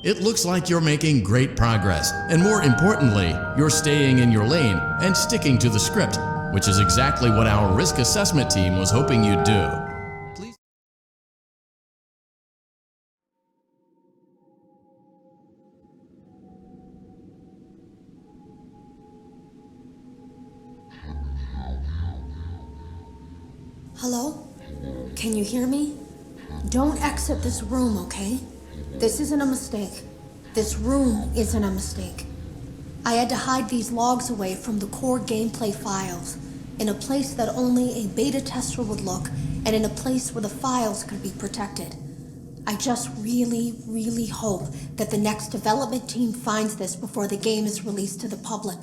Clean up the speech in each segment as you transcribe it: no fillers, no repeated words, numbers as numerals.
It looks like you're making great progress, and more importantly, you're staying in your lane and sticking to the script, which is exactly what our risk assessment team was hoping you'd do. Please. Hello? Can you hear me? Don't exit this room, okay? This isn't a mistake. This room isn't a mistake. I had to hide these logs away from the core gameplay files, in a place that only a beta tester would look, and in a place where the files could be protected. I just really hope that the next development team finds this before the game is released to the public.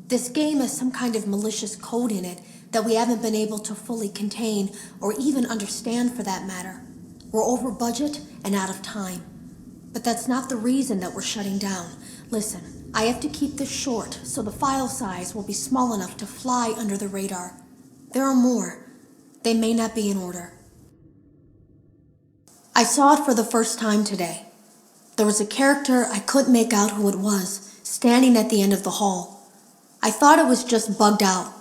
This game has some kind of malicious code in it that we haven't been able to fully contain or even understand, for that matter. We're over budget and out of time. But that's not the reason that we're shutting down. Listen, I have to keep this short so the file size will be small enough to fly under the radar. There are more. They may not be in order. I saw it for the first time today. There was a character I couldn't make out who it was, standing at the end of the hall. I thought it was just bugged out,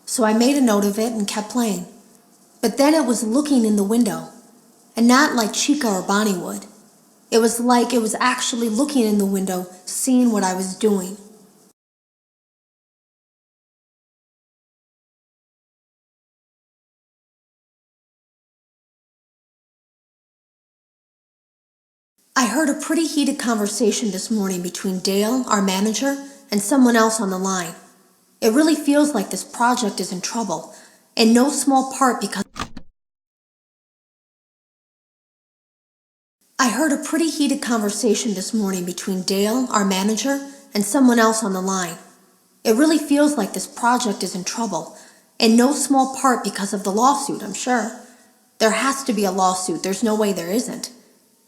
so I made a note of it and kept playing. But then it was looking in the window. And not like Chica or Bonnie would. It was like it was actually looking in the window, seeing what I was doing. I heard a pretty heated conversation this morning between Dale, our manager, and someone else on the line. It really feels like this project is in trouble, in no small part because I heard a pretty heated conversation this morning between Dale, our manager, and someone else on the line. It really feels like this project is in trouble, in no small part because of the lawsuit, I'm sure. There has to be a lawsuit, there's no way there isn't.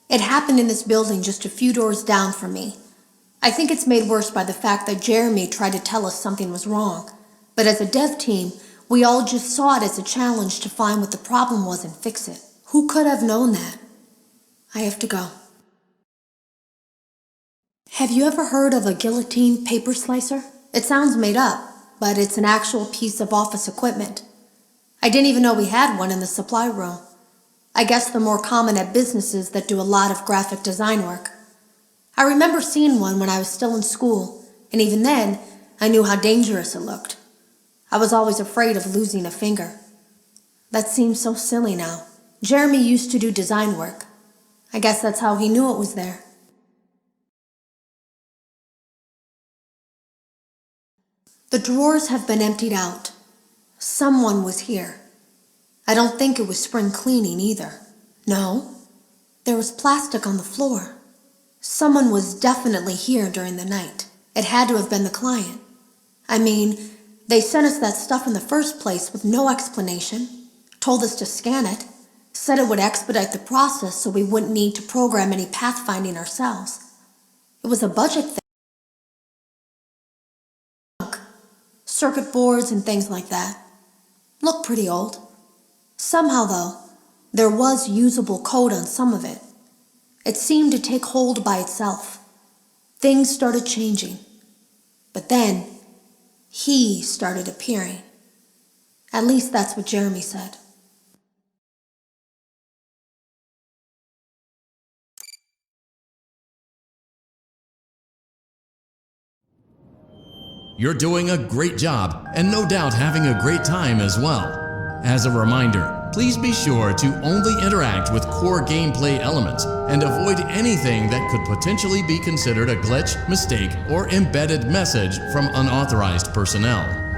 It happened in this building just a few doors down from me. I think it's made worse by the fact that Jeremy tried to tell us something was wrong. But as a dev team, we all just saw it as a challenge to find what the problem was and fix it. Who could have known that? I have to go. Have you ever heard of a guillotine paper slicer? It sounds made up, but it's an actual piece of office equipment. I didn't even know we had one in the supply room. I guess they're more common at businesses that do a lot of graphic design work. I remember seeing one when I was still in school, and even then, I knew how dangerous it looked. I was always afraid of losing a finger. That seems so silly now. Jeremy used to do design work. I guess that's how he knew it was there. The drawers have been emptied out. Someone was here. I don't think it was spring cleaning either. No, there was plastic on the floor. Someone was definitely here during the night. It had to have been the client. I mean, they sent us that stuff in the first place with no explanation, told us to scan it, said it would expedite the process so we wouldn't need to program any pathfinding ourselves. It was a budget thing. Circuit boards and things like that. Looked pretty old. Somehow, though, there was usable code on some of it. It seemed to take hold by itself. Things started changing. But then, he started appearing. At least that's what Jeremy said. You're doing a great job, and no doubt having a great time as well. As a reminder, please be sure to only interact with core gameplay elements and avoid anything that could potentially be considered a glitch, mistake, or embedded message from unauthorized personnel.